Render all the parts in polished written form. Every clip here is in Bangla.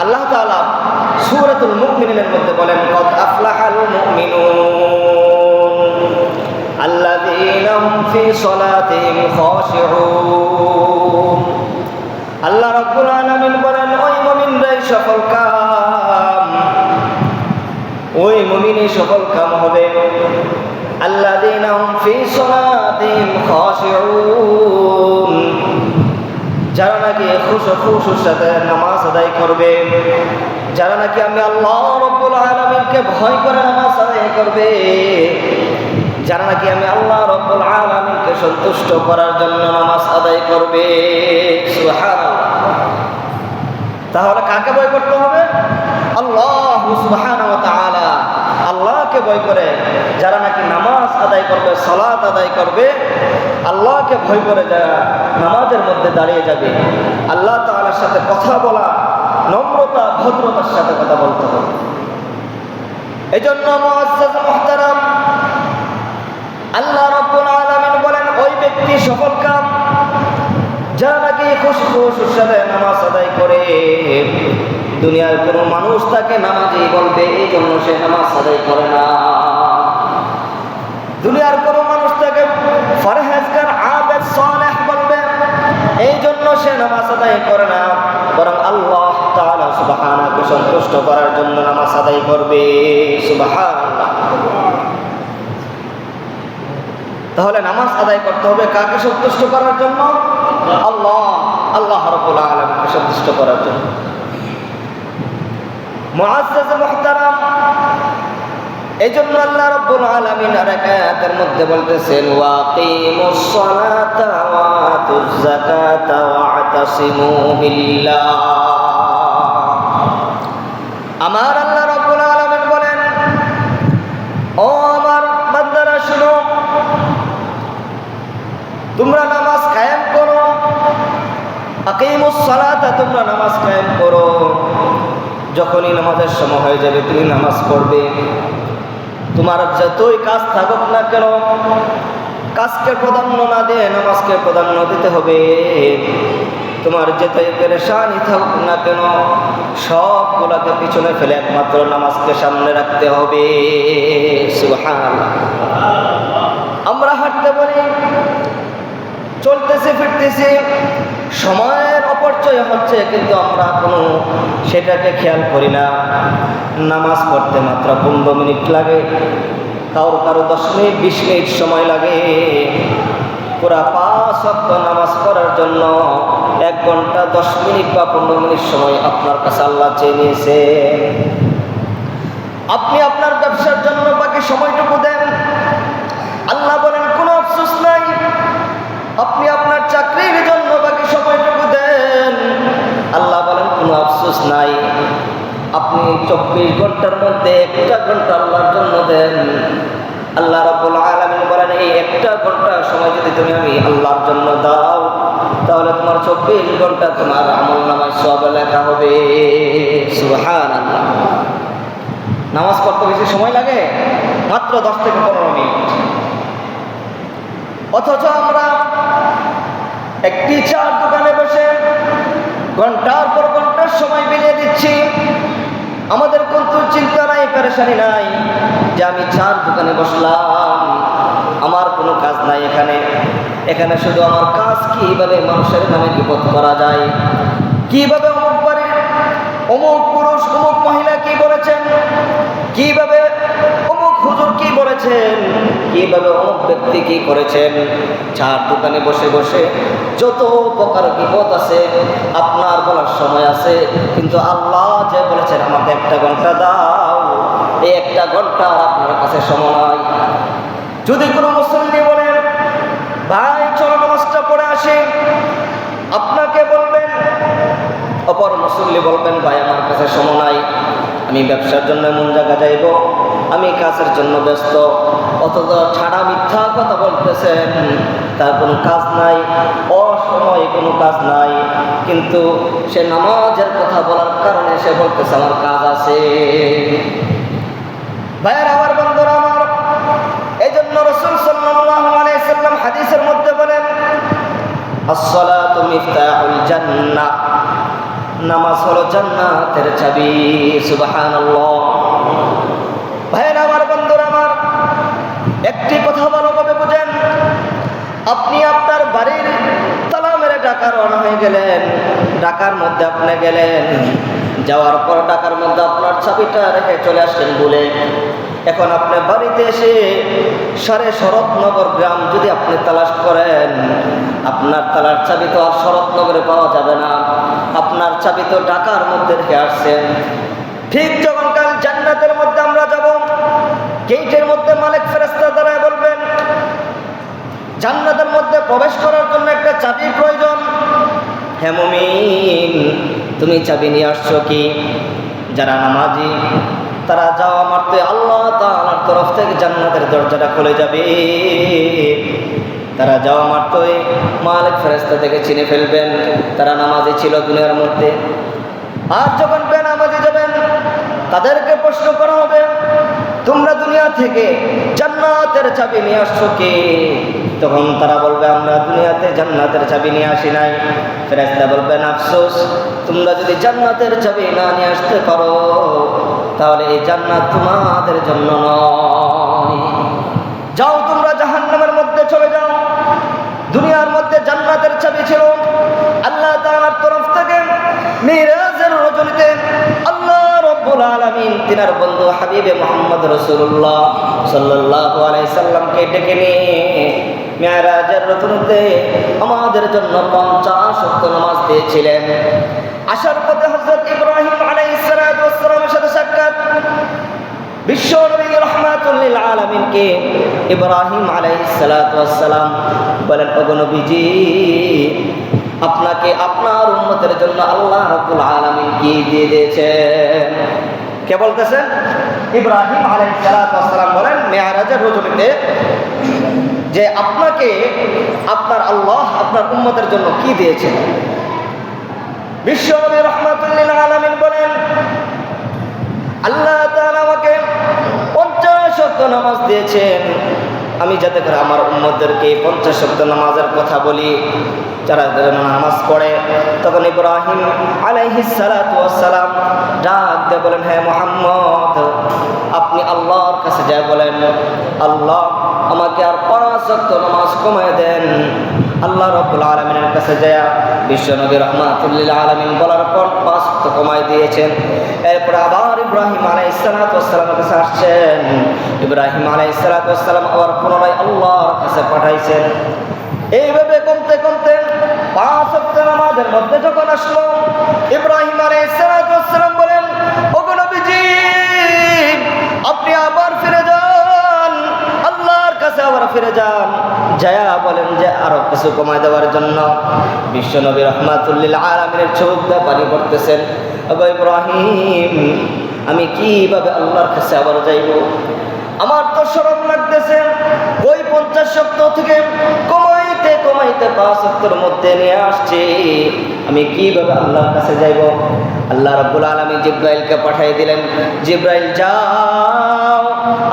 আল্লাহ তাআলা সূরাতুল মুমিনুনের মধ্যে বলেন, কদ আফলাহাল মুমিনুন আল্লাযীনা হুম ফী সালাতিহিম খাশিউন। আল্লাহ রাব্বুল আলামিন বলেন, ওই মুমিনরাই সফল কাম, ওই মুমিনই সফল কাম হবে। আল্লাযীনা হুম ফী সালাতিহিম খাশিউন, যারা নাকি খুশুর সাথে নামাজ আদায় করবে, যারা নাকি আমি আল্লাহ রাব্বুল আলামিনকে ভয় করে নামাজ আদায় করবে, যারা নাকি আমি আল্লাহ রাব্বুল আলামিনকে সন্তুষ্ট করার জন্য নামাজ আদায় করবে। সুবহানাল্লাহ। তাহলে কাকে ভয় করতে হবে? আল্লাহ সুবহানাহু ওয়া তাআলা। আল্লাহকে ভয় করে যারা নাকি নামাজ আদায় করবে, সালাত আদায় করবে, আল্লাহকে ভয় করে যারা নামাজের মধ্যে দাঁড়িয়ে যাবে, আল্লাহ তাআলার সাথে কথা বলা, নম্রতা ভদ্রতার সাথে কথা বলতে হবে। এজন্য মুআজ্জাজ মুহতারাম, আল্লাহ রাব্বুল আলামিন বলেন, ওই ব্যক্তি সফল কাম যারা নাকি খুশুর সাথে নামাজ আদায় করে। দুনিয়ার কোনো মানুষ তাকে নামাজি বলবে, এই জন্য সে নামাজ আদায় করে না। দুনিয়ার কোনো মানুষ তাকে ফরহেজগার আবেদ সালেহ বলবে, এই জন্য সে নামাজ আদায় করে না, বরং আল্লাহ তাআলা সুবহানাহু সন্তুষ্ট করার জন্য নামাজ আদায় করবে। সুবহানাল্লাহ। তাহলে নামাজ আদায় করতে হবে কাকে সন্তুষ্ট করার জন্য? আল্লাহ রাব্বুল আলামিনকে সন্তুষ্ট করার জন্য। মুআজ্জাজ মুহতারাম, এজন্য আল্লাহ রাব্বুল আলামিন আরেক আয়াতের মধ্যে বলতেছেন, ওয়াকিমুস সালাতা ওয়া আতুজ যাকাতা ওয়া'তাসিমু বিল্লাহ। আমার আল্লাহ রাব্বুল আলামিন বলেন, ও আমার বান্দারা শুনো, তোমরা নামাজ কায়েম করো। আকিমুস সালাতা, তোমরা নামাজ কায়েম করো। যখনই নামাজের সময় হয়ে যাবে তুমি নামাজ পড়বে। তোমার যতই কাজ থাকুক না কেন, কাজকে প্রাধান্য না দিয়ে নামাজকে প্রাধান্য দিতে হবে। তোমার যতই পেরেশানি থাকুক না কেন, সবগুলোকে পিছনে ফেলে একমাত্র নামাজকে সামনে রাখতে হবে। সুবহানাল্লাহ। আমরা হাঁটতে পারি, চলতেছি ফিরতেছি, সময়ের অপচয় হচ্ছে, কিন্তু আমরা কোনো সেটাকে খেয়াল করি না। নামাজ পড়তে মাত্র 15 মিনিট লাগে, কারো 10 মিনিট 20 মিনিট সময় লাগে। পুরা 5 ওয়াক্ত নামাজ পড়ার জন্য 1 ঘন্টা 10 মিনিট বা 15 মিনিট সময় আপনার কাছে আল্লাহ চেয়ে নিয়েছে। আপনি আপনার ব্যবসার জন্য বাকি সময়টুকু দেন, আল্লাহ বলেন কোনো আফসোস নাই। আপনি আপনার চাকরির জন্য বাকি সময়টুকু দেন, আল্লাহ বলেন কোনো আফসোস নাই। আপনি 24 ঘন্টার মধ্যে 1টা ঘন্টা আল্লাহর জন্য দেন, আল্লাহ রাব্বুল আলামিন বলেন, এই 1টা ঘন্টা সময় যদি তুমি আমি আল্লাহর জন্য দাও, তাহলে তোমার 24 ঘন্টা তোমার আমলনামায় সওয়াব লেখা হবে। সুবহানাল্লাহ। নামাজ পড়তে বেশি সময় লাগে? মাত্র 10 থেকে 15 মিনিট। অথচ আমরা একটি চার দোকানে বসে ঘন্টার পর ঘন্টার সময় বিলিয়ে দিচ্ছি। আমাদের কিন্তু চিন্তা নাই, পেরেশানি নাই যে আমি চার দোকানে বসলাম, আমার কোনো কাজ নাই এখানে শুধু আমার কাজ কিভাবে মানুষের নামে গীবত করা যায়, কিভাবে অমুক বাড়ির অমুক পুরুষ অমুক মহিলা কি বলেছেন, কিভাবে অমুক হুজুর কি বলেছেন, কিভাবে অমুক ব্যক্তি কি করেছেন। চার দোকানে বসে বসে যত প্রকার বিপদ আছে আপনার বলার সময় আছে, কিন্তু আল্লাহ যে বলেছেন আমাকে 1টা ঘন্টা দাও, এই 1টা ঘন্টা আপনার কাছে সময় নাই। যদি কোনো মুসল্লি বলেন, ভাই চলো নামাজটা পড়ে আসি, আপনাকে বলবেন, অপর মুসল্লি বলবেন, ভাই আমার কাছে সময় নাই, আমি ব্যবসার জন্য এমন জায়গা যাইব, আমি কাজের জন্য ব্যস্ত। অথচ ছাড়া মিথ্যা কথা বলতেছেন, তার কোনো কাজ নাই, অসময়ে কোনো কাজ নাই, কিন্তু সে নামাজের কথা বলার কারণে সে বলতেছে আমার কাজ আছে। ভাইয়ের আমার, বন্ধুরা আমার, এই জন্য রাসূল সাল্লাল্লাহু আলাইহি সাল্লাম হাদিসের মধ্যে বলেন, আসসালাতু মিফতাহুল জান্নাহ, নামাজ হলো জান্নাতের চাবি। সুবহানাল্লাহ। ভাইরা আমার, বন্ধুরা আমার, একটি কথা ভালোভাবে বুঝেন। আপনি আপনার বাড়ির তালা মেরে ঢাকা রওনা হয়ে গেলেন, ঢাকার মধ্যে আপনি গেলেন, যাওয়ার পর ঢাকার মধ্যে আপনার চাবিটা রেখে চলে আসলেন বলে, এখন আপনি বাড়িতে এসে সারে শরৎনগর গ্রাম যদি আপনি তালাশ করেন, আপনার তালার চাবি তো আর শরৎনগরে পাওয়া যাবে না, আপনার চাবি তো ঢাকার মধ্যে রেখে আসছেন। ঠিক যখন কাল জান্নাতের মধ্যে আমরা যাব, গেটের মধ্যে মালিক ফেরেশতা দাঁড়ায় বলবেন, জান্নাতের মধ্যে প্রবেশ করার জন্য একটা চাবি প্রয়োজন। হে মুমিন, তুমি চাবি নিয়ে আসছো কি? যারা নামাজি তারা যাওয়া মাত্রই আল্লাহ তাআলার তরফ থেকে জান্নাতের দরজাটা খুলে যাবে। তারা যাওয়া মাত্রই মালিক ফেরেশতা থেকে চিনে ফেলবেন তারা নামাজি ছিল দুনিয়ার মধ্যে। আর যখন বেনামাজি যাবেন, তাদেরকে প্রশ্ন করা হবে, তোমরা দুনিয়া থেকে জান্নাতের চাবি নিয়ে আসছো কি? তখন তারা বলবে, আমরা দুনিয়াতে জান্নাতের চাবি নিয়ে আসি নাই। ফেরেশতা বলবেন, আফসোস, তোমরা যদি জান্নাতের চাবি না নিয়ে আসতে পারো তাহলে এই জান্নাত তোমাদের জন্য নয়। যাও, তোমরা জাহান্নামের মধ্যে চলে যাও। দুনিয়ার মধ্যে জান্নাতের চাবি ছিল আল্লাহ তাআলার তরফ থেকে। মিরাজের রজনীতে আল্লাহ রব্বুল আলামিন তিনার বন্ধু হাবিবে মুহাম্মদ রাসূলুল্লাহ সাল্লাল্লাহু আলাইহি সাল্লামকে ডেকে নিয়ে মিরাজের রজনীতে আমাদের জন্য 50 ওয়াক্ত নামাজ দিয়েছিলেন। আসার পথে হযরত ইব্রাহিম আলাইহিস সালাতু ওয়াস সালামের সাথে সাক্ষাৎ। বিশ্ব নবী রাহমাতুল লিল আলামিনকে ইব্রাহিম আলাইহিস সালাতু ওয়াস সালাম বলেন, ওগো নবীজি, আপনাকে আপনার উম্মতের জন্য আল্লাহ রাব্বুল আলামিন কি দিয়ে দিয়েছেন? কে বলতেছেন? ইব্রাহিম আলাইহিস সালাতু ওয়াস সালাম বলেন মিরাজের রজনীতে যে আপনাকে আপনার আল্লাহ আপনার উম্মতের জন্য কি দিয়েছেন। বিশ্ব নবী রাহমাতুল লিল আলামিন বলেন, আল্লাহ তাআলা আমাকে 50 ওয়াক্ত নামাজ দিয়েছেন, আমি যাতে করে আমার উম্মতদেরকে 50 ওয়াক্ত নামাজের কথা বলি, যারা নামাজ পড়ে। তখন ইব্রাহিম আলাইহিস সালাতু ওয়াস সালাম ডাক দিয়ে বলেন, হে মুহাম্মদ, আপনি আল্লাহর কাছে যা বলেন, আল্লাহ আমাকে আর 5 ওয়াক্ত নামাজ কমায় দেন। আল্লাহ রাব্বুল আলামিনের কাছে যায় বিশ্ব নবী রাহমাতুল লিল আলামিন বলার পর 5 ওয়াক্ত কমায় দিয়েছেন। এরপর আবার ইব্রাহিম আলাইহিস সালাতু ওয়াস সালামের কাছে আসছেন। ইব্রাহিম আলাইহিস সালাতু ওয়াস সালাম আবার পুনরায় আল্লাহর কাছে পাঠাইছেন। এইভাবে কমতে কমতে 5 ওয়াক্ত নামাজের মধ্যে যখন আসলো, ইব্রাহিম আলাইহিস সালাতু ওয়াস সালাম বলেন, ওগো নবীজি, আপনি আবার ফিরে যান, আল্লাহর কাছে আবার ফিরে যান। যায়া বলেন যে আরো কিছু কমায় দেওয়ার জন্য। বিশ্ব নবী রাহমাতুল লিল আলামিনের চোখ দিয়ে পানি পড়তেছেন। ওগো ইব্রাহিম, আমি কিভাবে আল্লাহর কাছে আবার যাইব? আমার তো শরম লাগতেছে। ওই 50 ওয়াক্ত থেকে কমাইতে কমাইতে 5 ওয়াক্তের মধ্যে নিয়ে আসছি, আমি কিভাবে আল্লাহর কাছে যাইব? আল্লাহ রাব্বুল আলামিন জিবরাইলকে পাঠিয়ে দিলেন, জিবরাইল যাও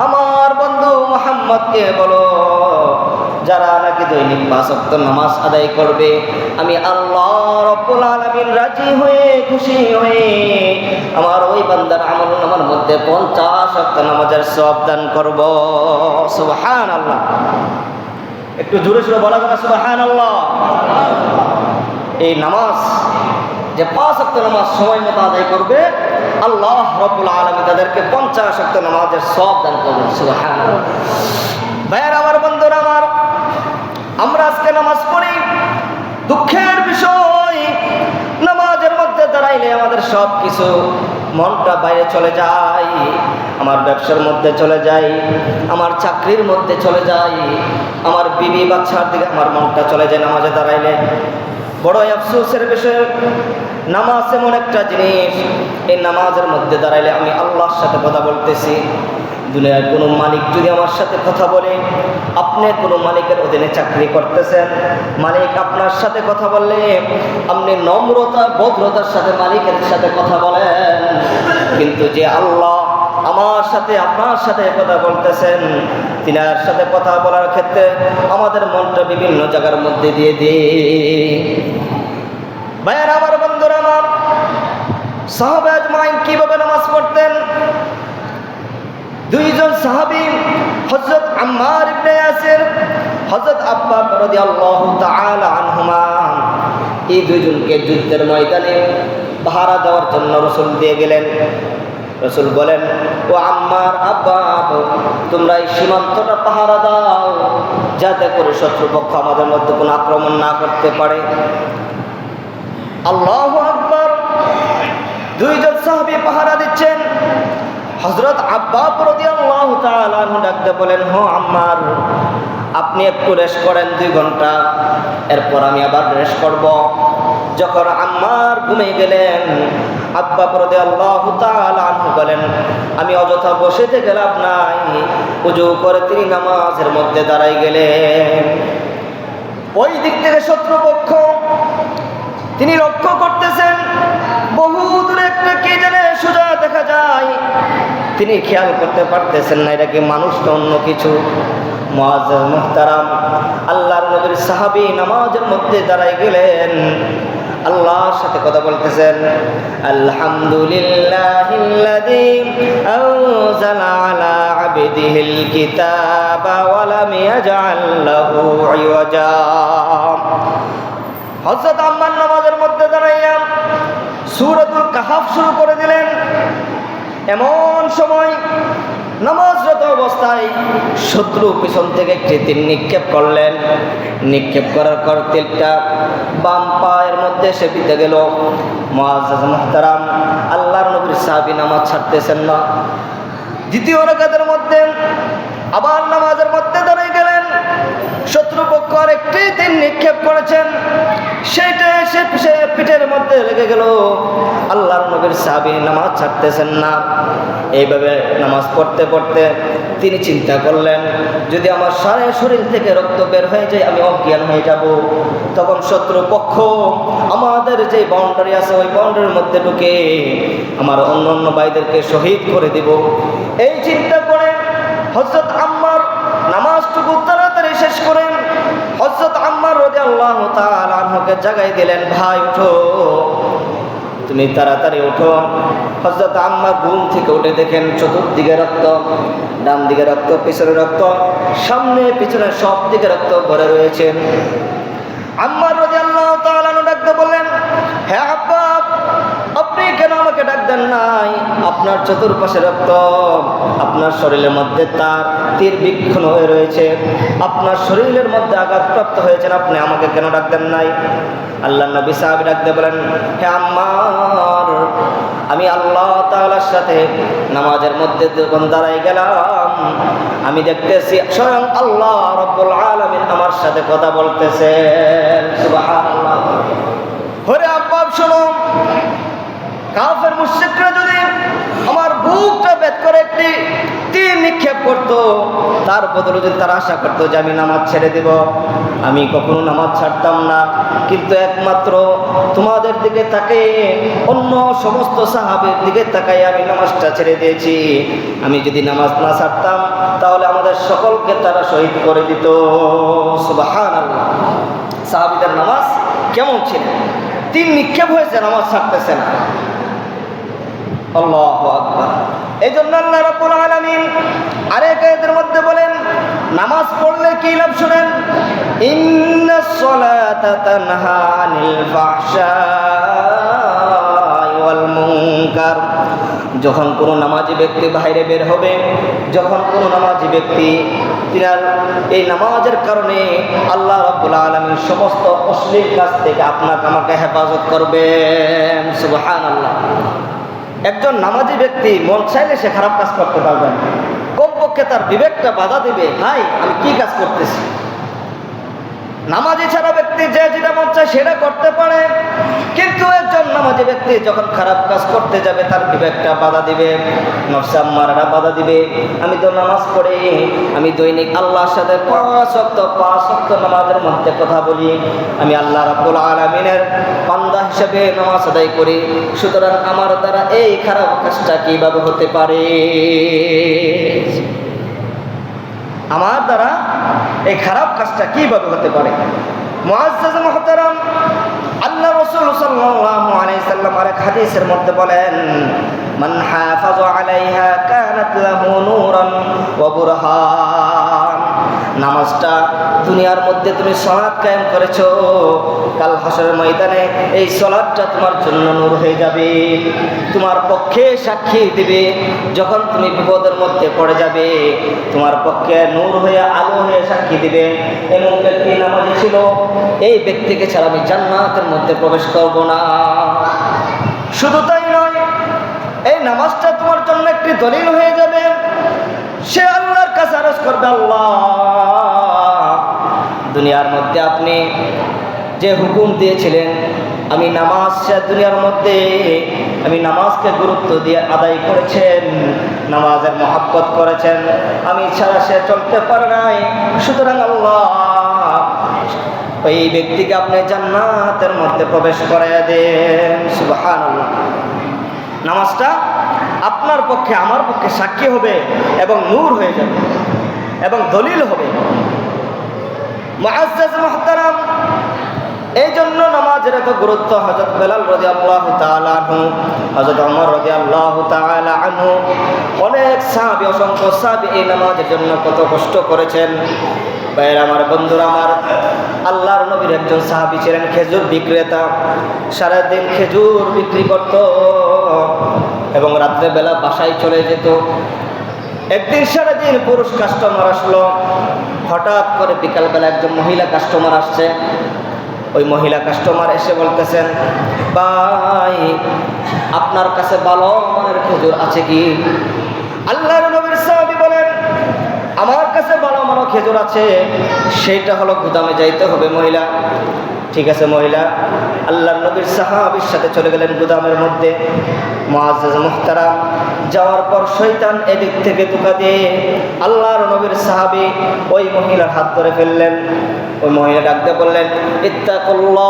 আমার বন্ধু মুহাম্মদকে বলো, যারা নাকি দৈনিক 5 ওয়াক্ত নামাজ আদায় করবে, আমি আল্লাহ রাব্বুল আলামিন রাজি হয়ে খুশি হয়ে আমার ওই বান্দার আমলনামার মধ্যে 50 ওয়াক্ত নামাজের সওয়াব দান করব। সুবহানাল্লাহ। একটু জোরে জোরে বলা যাবে সুবহানাল্লাহ। এই নামাজ যে 5 ওয়াক্ত নামাজ সময় মতো আদায় করবে, আল্লাহ রাব্বুল আলামিন তাদেরকে 50 ওয়াক্ত নামাজের সওয়াব দান করবেন। সুবহানাল্লাহ। ভাইরা আমার, বন্ধুরা আমার, আমরা আজকে নামাজ পড়ি, দুঃখের বিষয় নামাজের মধ্যে দাঁড়াইলে আমাদের সব কিছু মনটা বাইরে চলে যায়। আমার ব্যবসার মধ্যে চলে যায়, আমার চাকরির মধ্যে চলে যায়, আমার বিবি বাচ্চার দিকে আমার মনটা চলে যায় নামাজে দাঁড়াইলে। বড়ই আফসোসের বিষয়, নামাজ এমন একটা জিনিস, এই নামাজের মধ্যে দাঁড়াইলে আমি আল্লাহর সাথে কথা বলতেছি। দুনিয়ার কোনো মালিক যদি আমার সাথে কথা বলে, আপনি কোনো মালিকের অধীনে চাকরি করতেছেন, মালিক আপনার সাথে কথা বললে আপনি নম্রতা ভদ্রতার সাথে মালিকের সাথে কথা বলেন। কিন্তু যে আল্লাহ আমার সাথে আপনার সাথে কথা বলতেছেন, তিনার সাথে কথা বলার ক্ষেত্রে আমাদের মনটা বিভিন্ন জায়গার মধ্যে দিয়ে দিই। ভাইয়েরা আমার, বন্ধুরা আমার, সাহাবা আজমাইন কিভাবে নামাজ পড়তেন? দুইজন সাহাবী, হযরত আম্মার ইবনে ইয়াসির, হযরত আব্বাস রাদিয়াল্লাহু তাআলা আনহুমা, এই দুইজনকে যুদ্ধের ময়দানে পাহারা দেওয়ার জন্য রাসূল দিয়ে গেলেন। রাসূল বলেন, ও আম্মার, আব্বাস, তোমরা এই সীমান্তটা পাহারা দাও, যাতে করে শত্রুপক্ষ আমাদের মধ্যে কোনো আক্রমণ না করতে পারে। আল্লাহু আকবার। দুইজন সাহাবী পাহারা দিচ্ছেন। হযরত আব্বাস রাদিয়াল্লাহু তাআলা আনহু ডাকতে বলেন, হো আম্মার, আপনি একটু রেস্ট করেন 2 ঘন্টা, এরপর আমি আবার রেস্ট করব। যখন আম্মার ঘুমিয়ে গেলেন, আব্বাস রাদিয়াল্লাহু তাআলা আনহু বলেন, আমি অযথা বসে থেকে লাভ নাই, ওযু করে তিনি নামাজের মধ্যে দাঁড়াই গেলেন। ওই দিক থেকে শত্রুপক্ষ তিনি লক্ষ্য করতেছেন, বহু দূরে একটা কি জানে সোজা দেখা যায়। তিনি খেয়াল করতে পারতেছেন না এটা কি মানুষ না অন্য কিছু। মুআজ্জাজ মুহতারাম, আল্লাহর নবীর সাহাবী নামাজের মধ্যে দাঁড়াই গেলেন, আল্লাহর সাথে কথা বলতেছেন, আলহামদুলিল্লাহিল্লাযী আনজালা আলা আবদিহিল কিতাবা ওয়া লাম ইয়াজআল লাহু ইওয়াজা। হযরত আম্মার নামাজের মধ্যে দাঁড়াইয়া সূরাতুল কাহফ শুরু করে দিলেন। এমন সময় নামাজরত অবস্থায় শত্রু পিছন থেকে একটি তীর নিক্ষেপ করলেন। নিক্ষেপ করার পর তীরটা বাম পায়ের মধ্যে এসে বিঁধে গেল। মুআজ্জাজ মুহতারাম, আল্লাহর নবীর সাহাবী নামাজ ছাড়তেছেন না। দ্বিতীয় রাকাতের মধ্যে আবার নামাজের মধ্যে দাঁড়িয়ে গেলেন। শত্রুপক্ষ আরেকটি তীর নিক্ষেপ করেছেন, সেইটা এসে পিঠের মধ্যে লেগে গেল। আল্লাহর নবীর সাহাবী নামাজ ছাড়তেছেন না। এইভাবে নামাজ পড়তে পড়তে তিনি চিন্তা করলেন, যদি আমার সারা শরীর থেকে রক্ত বের হয়ে যায় আমি অজ্ঞান হয়ে যাব। তখন শত্রুপক্ষ আমাদের যে বাউন্ডারি আছে ওই বাউন্ডারির মধ্যে ঢুকে আমার অন্য অন্য ভাইদেরকে শহীদ করে দিব। এই চিন্তা করে হযরত আম্মার নামাজটুকু তাড়াতাড়ি শেষ করেন। হযরত আম্মার রাদিয়াল্লাহু তাআলা আনহুকে জাগাই দিলেন, ভাই উঠো, তুমি তাড়াতাড়ি উঠো। হযরত আম্মার ঘুম থেকে উঠে দেখেন চতুর্দিকে রক্ত, ডান দিকে রক্ত, পিছনে রক্ত, সামনে পিছনে সব দিকে রক্ত ভরে রয়েছে। আম্মার রাদিয়াল্লাহু তাআলা আনহু ডাকতে বললেন, হে আব্বাস, আপনি কেন আমাকে ডাক দেন নাই? আপনার চতুর্পাশে রক্ত, আপনার শরীরের মধ্যে তার তীর বিক্ষণ হয়ে রয়েছে, আপনার শরীরের মধ্যে আঘাতপ্রাপ্ত হয়েছেন, আপনি আমাকে কেন ডাক দেন নাই? আল্লাহর নবী সাহাবী ডাকতে বলেন, হে আম্মার, আমি আল্লাহ তাআলার সাথে নামাজের মধ্যে যখন দাঁড়াই গেলাম, আমি দেখতেছি স্বয়ং আল্লাহ রাব্বুল আলামিন আমার সাথে কথা বলতেছেন। সুবহানাল্লাহ। হরে আব্বাস, শোনো, কাফের মুশরিকরা যদি আমার বুকটা ভেদ করে একটি তীর নিক্ষেপ করতো, তার বদলে যদি তারা আশা করতো যে আমি নামাজ ছেড়ে দেব, আমি কখনো নামাজ ছাড়তাম না। কিন্তু একমাত্র তোমাদের দিকে তাকিয়ে, অন্য সমস্ত সাহাবের দিকে তাকিয়ে আমি নামাজটা ছেড়ে দিয়েছি। আমি যদি নামাজ না ছাড়তাম তাহলে আমাদের সকলকে তারা শহীদ করে দিত। সুবহানাল্লাহ। সাহাবীদের নামাজ কেমন ছিল? তীর নিক্ষেপ হয়েছে, নামাজ ছাড়তেছে না। আল্লাহু আকবার। এই জন্য আল্লাহ রাব্বুল আলামিন আরেক আয়াতের মধ্যে বলেন, নামাজ পড়লে কি লাভ শুনেন, ইন্নাস সালাতা তানহা আনিল ফাহশাই ওয়াল মুনকার। যখন কোনো নামাজি ব্যক্তি বাইরে বের হবে, যখন কোনো নামাজি ব্যক্তি তিনার এই নামাজের কারণে আল্লাহ রাব্বুল আলামিন সমস্ত অশ্লীল কাজ থেকে আপনাকে আমাকে হেফাজত করবেন। সুবহানাল্লাহ। একজন নামাজি ব্যক্তি মন চাইলে সে খারাপ কাজ করতে পারবে না, কমপক্ষে তার বিবেকটা বাধা দিবে, হাই আমি কি কাজ করতেছি। নামাজি ছাড়া ব্যক্তি যে যেটা মন চায় সেটা করতে পারে, কিন্তু একজন নামাজি ব্যক্তি যখন খারাপ কাজ করতে যাবে তার বিবেকটা বাধা দিবে, নফসে আম্মারাটা বাধা দিবে। আমি তো নামাজ পড়ি, আমি দৈনিক আল্লাহর সাথে 5 ওয়াক্ত নামাজের মধ্যে কথা বলি, আমি আল্লাহ রাব্বুল আলামিনের বান্দা হিসেবে নামাজ আদায় করি, সুতরাং আমার দ্বারা এই খারাপ কাজটা কিভাবে হতে পারে? আমার দ্বারা এই খারাপ কাজটা কিভাবে হতে পারে? মুআজ্জাজ মুহতারাম, আল্লাহ রাসূল সাল্লাল্লাহু আলাইহি সাল্লাম আরেক হাদিসের মধ্যে বলেন, মান হাফাযা আলাইহা কানাত লাহু নূরান ওয়া বুরহান। নামাজটা দুনিয়ার মধ্যে তুমি সালাত কায়েম করেছো, কাল হাসরের ময়দানে এই সালাতটা তোমার জন্য নূর হয়ে যাবে, তোমার পক্ষে সাক্ষী দিবে। যখন তুমি বিপদের মধ্যে পড়ে যাবে, তোমার পক্ষে নূর হয়ে আলো হয়ে সাক্ষী দিবে, এমন ব্যক্তি নামাজি ছিল, এই ব্যক্তিকে ছাড়া আমি জান্নাতের মধ্যে প্রবেশ করব না। শুধু তাই নয়, এই নামাজটা তোমার জন্য একটি দলিল হয়ে যাবে। সে আল্লাহর কাছে আরজ করবে, আল্লাহ, দুনিয়ার মধ্যে আপনি যে হুকুম দিয়েছিলেন, আমি নামাজ দুনিয়ার মধ্যে আমি নামাজকে গুরুত্ব দিয়ে আদায় করেছেন, নামাজের মহব্বত করেছেন, আমি ছাড়া সে চলতে পারে নাই। সুতরাং আল্লাহ, ওই ব্যক্তিকে আপনি জান্নাতের মধ্যে প্রবেশ করাইয়া দেন। সুবহানাল্লাহ। নামাজটা আপনার পক্ষে আমার পক্ষে সাক্ষী হবে এবং নূর হয়ে যাবে এবং দলিল হবে। মুআজ্জাজ মুহতারাম, এই জন্য নামাজের এত গুরুত্ব। হযরত বেলাল রাদিয়াল্লাহু তাআলা আনহু, হযরত ওমর রাদিয়াল্লাহু তাআলা আনহু, অনেক সাহাবী, অসংখ্য সাহাবী এই নামাজের জন্য কত কষ্ট করেছেন। ভাইয়ের আমার, বন্ধুরা আমার, আল্লাহর নবীর একজন সাহাবী ছিলেন খেজুর বিক্রেতা। সারাদিন খেজুর বিক্রি করত এবং রাত্রেবেলা বাসায় চলে যেত। একদিন সারাদিন পুরুষ কাস্টমার আসলো, হঠাৎ করে বিকালবেলা একজন মহিলা কাস্টমার আসছে। ওই মহিলা কাস্টমার এসে বলতেছেন, ভাই, আপনার কাছে ভালো মানের খেজুর আছে কি? আল্লাহর নবীর সাহাবী বলেন, আমার কাছে ভালো মানের খেজুর আছে, সেইটা হলো গুদামে যাইতে হবে। মহিলা, ঠিক আছে। মহিলা আল্লাহর নবীর সাহাবীর সাথে চলে গেলেন গুদামের মধ্যে। মুআজ্জাজ মুহতারাম, যাওয়ার পর শয়তান এদিক থেকে ধোঁকা দিয়ে আল্লাহর নবীর সাহাবী ওই মহিলার হাত ধরে ফেললেন। ওই মহিলা ডাক দিয়ে বললেন, ইত্তাকুল্লাহ,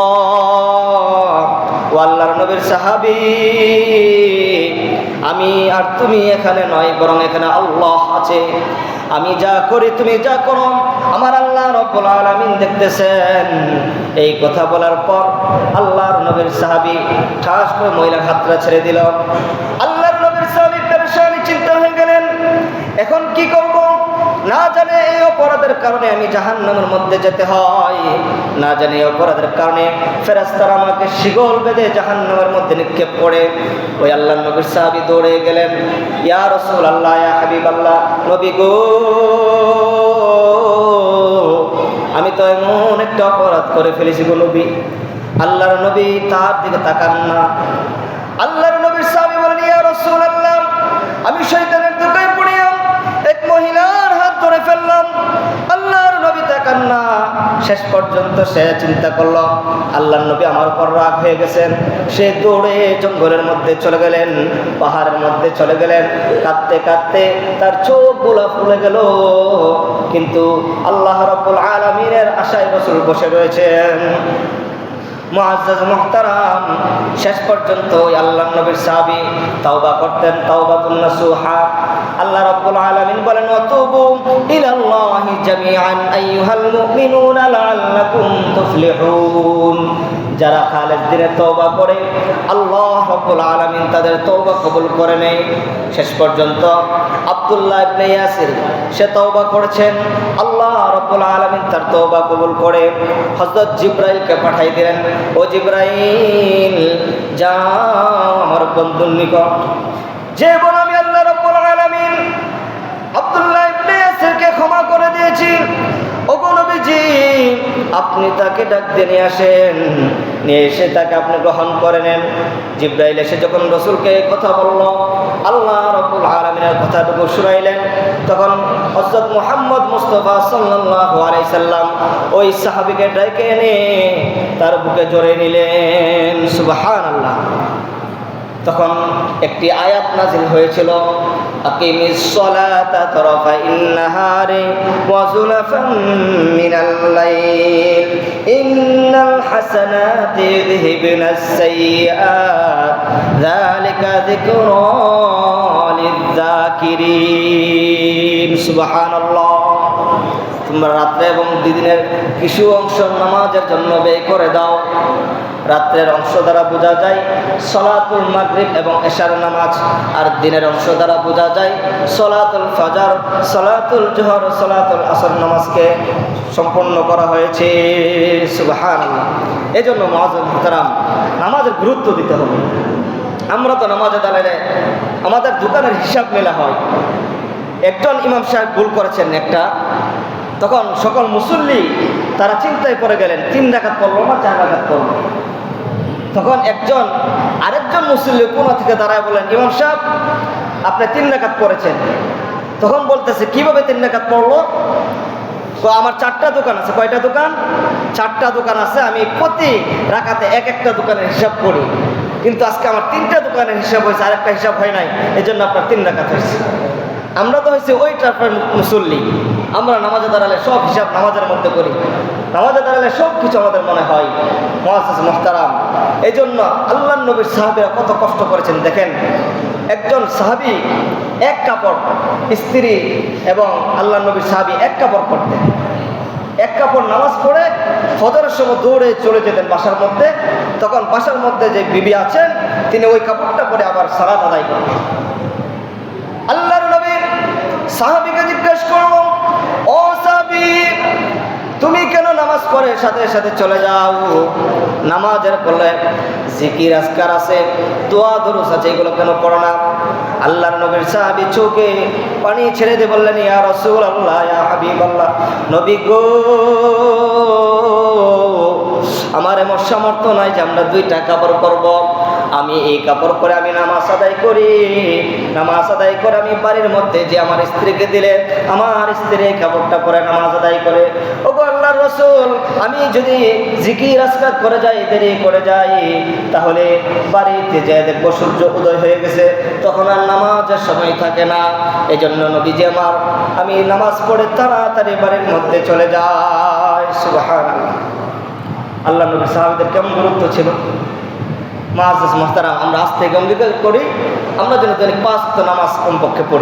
ও আল্লাহর নবীর সাহাবী, আমি আর তুমি এখানে নয়, বরং এখানে আল্লাহ আছে। আমি যা করি, তুমি যা করো, আমার আল্লাহ রব্বুল আলামিন দেখতেছেন। এই কথা বলার পর আল্লাহর নবীর সাহাবী ঠাস করে মহিলার হাতটা ছেড়ে দিল। আল্লাহর নবীর সাহাবী পেরেশানি, চিন্তা হয়ে গেলেন, এখন কি করব? না জানে এই অপরাধের কারণে আমি জাহান্নামের মধ্যে যেতে হয়, না জানে এই অপরাধের কারণে ফেরেশতারা আমাকে শিকল বেঁধে জাহান্নামের মধ্যে নিক্ষেপ করে। ওই আল্লাহর নবীর সাহাবী দৌড়ে গেলেন, ইয়া রাসূলুল্লাহ, ইয়া হাবিবাল্লাহ, নবী গো, আমি তো এমন একটা অপরাধ করে ফেলেছি গো নবী। আল্লাহর নবী তার দিকে তাকান না। আল্লাহর নবীর সাহাবী বলেন, ইয়া রাসূলুল্লাহ, আমি শয়তানের ধোঁকায় পড়িয়া এক মহিলার হাত ধরে ফেললাম। আল্লাহর নবী তাকান না। শেষ পর্যন্ত সে চিন্তা করল, আল্লাহর নবী আমার উপর রাগ হয়ে গেছেন। সে দৌড়ে জঙ্গলের মধ্যে চলে গেলেন, পাহাড়ের মধ্যে চলে গেলেন। কাঁদতে কাঁদতে তার চোখগুলো ফুলে গেল। কিন্তু আল্লাহ রাব্বুল আলামিনের আশায় রাসূল বসে রয়েছেন। মুআজ্জাজ মুহতারাম, শেষ পর্যন্ত ওই আল্লাহর নবীর সাহাবী তাওবা করতেন, তাওবাতুন নাসুহা। আল্লাহ রাব্বুল আলামিন বলেন, ওয়াতুবু ইলাল্লাহি জামিআন আইয়ুহাল মুমিনুনা লাআল্লাকুম তুফলিহুন। যারা খালেদ দিনে তওবা করে, আল্লাহ রাব্বুল আলামিন তাদের তওবা কবুল করে নেয়। শেষ পর্যন্ত আব্দুল্লাহ ইবনে ইয়াসির, সে তওবা করেছেন, আল্লাহ রাব্বুল আলামিন তার তওবা কবুল করে হযরত জিবরাইলকে পাঠাই দিলেন, ও জিবরাইল, যাও আমার বন্ধুর নিকট, যে বল আমি আল্লাহ রাব্বুল আলামিন আব্দুল্লাহ ইবনে ইয়াসিরকে ক্ষমা করে দিয়েছি। ওগো নবীজি, আপনি তাকে ডাক দিয়ে নিয়ে আসেন, নিয়ে এসে তাকে আপনি গ্রহণ করে নেন। জিবরাইল এসে যখন রাসূলকে কথা বলল, আল্লাহ রাব্বুল আলামিনের কথাটুকু শুনাইলেন, তখন হযরত মুহাম্মদ মুস্তাফা সাল্লাল্লাহু আলাইহি সাল্লাম ওই সাহাবীকে ডেকে এনে তার বুকে জড়িয়ে নিলেন। সুবহানাল্লাহ। তখন একটি আয়াত নাযিল হয়েছিল, আকিমিস সালাতা তারাফাইন নাহারি ওয়া যুলাফান মিনাল লাইল ইন্নাল হাসানাতি ইযহিবনাস সাইয়্যাত যালিকা যিকরা লিয-যাকিরিন। সুবহানাল্লাহ। তোমরা রাত্রে এবং দিনের কিছু অংশ নামাজের জন্য ব্যয় করে দাও। রাত্রের অংশ দ্বারা বোঝা যায় সলাতুল মাগরিব এবং এশার নামাজ, আর দিনের অংশ দ্বারা বোঝা যায় সলাতুল ফাজর, সলাতুল জোহর, সলাতুল আসর নামাজকে সম্পন্ন করা হয়েছে। সুবহানাল্লাহ। এই জন্য মুআজ্জাজ মুহতারাম, নামাজের গুরুত্ব দিতে হবে। আমরা তো নামাজে দাঁড়ালে আমাদের দোকানের হিসাব মেলা হয়। একজন ইমাম সাহেব ভুল করেছেন একটা, তখন সকল মুসল্লি তারা চিন্তায় পড়ে গেলেন 3 রাকাত পড়লো না 4 রাকাত পড়লো। তখন আরেকজন মুসল্লি কোনা থেকে দাঁড়ায় বলেন, ইমাম সাহেব আপনি 3 রাকাত পড়েছেন। তখন বলতেছে কিভাবে 3 রাকাত পড়লো? তো আমার 4টা দোকান আছে। কয়টা দোকান? 4টা দোকান আছে। আমি প্রতি রাকাতে একটা দোকানের হিসাব করি, কিন্তু আজকে আমার 3টা দোকানের হিসাব হয়েছে, আরেকটা হিসাব হয় নাই, এই জন্য আপনার 3 রাকাত হয়েছে। আমরা তো হয়েছে ওই টাইপের মুসল্লি, আমরা নামাজে দাঁড়ালে সব হিসাব নামাজের মধ্যে করি, নামাজে দাঁড়ালে সব কিছু আমাদের মনে হয়। মুআজ্জাজ মুহতারাম, এই জন্য আল্লাহর নবীর সাহাবীরা কত কষ্ট করেছেন দেখেন। একজন সাহাবী এক কাপড়, স্ত্রী এবং আল্লাহর নবীর সাহাবী এক কাপড় পরতেন। এক কাপড় নামাজ পড়ে ফজরের সময় দৌড়ে চলে যেতেন বাসার মধ্যে। তখন বাসার মধ্যে যে বিবি আছেন তিনি ওই কাপড়টা পরে আবার সালাত আদায় করতেন। আল্লাহর নবী সাহাবীকে জিজ্ঞেস করল, ও সাহাবী তুমি কেন নামাজ পড়ে সাথে সাথে চলে যাও? নামাজের পরে জিকির আজকার আছে, দোয়া দুরূদ আছে, এগুলো কেন পড়ো না? আল্লাহর নবীর সাহাবী চোখে পানি ছেড়ে দিয়ে বললেন, ইয়া রাসূলুল্লাহ, ইয়া হাবিবাল্লাহ, নবী গো আমার এমন সামর্থ্য নাই যে আমরা 2টা কাপড় করব। আমি এই কাপড় পরে আমি নামাজ আদায় করি, নামাজ আদায় করে আমি বাড়ির মধ্যে যে আমার স্ত্রীকে দিলে আমার স্ত্রী এই কাপড়টা পরে নামাজ আদায় করে। ও গো আল্লাহর রাসূল, আমি যদি জিকির আজকার করে যাই, দেরি করে যাই, তাহলে বাড়িতে যেয়ে দেখবো সূর্য উদয় হয়ে গেছে, তখন আর নামাজের সময় থাকে না। এই জন্য নবীজি আমার আমি নামাজ পড়ে তাড়াতাড়ি বাড়ির মধ্যে চলে যাই। সুবহানাল্লাহ। আল্লাহ নবী সাহাবীদের কেমন গুরুত্ব ছিল। মুআজ্জাজ মুহতারাম, আমরা আজ থেকে অঙ্গীকার করি আমরা যেন দৈনিক 5 ওয়াক্ত নামাজ কমপক্ষে পড়ি।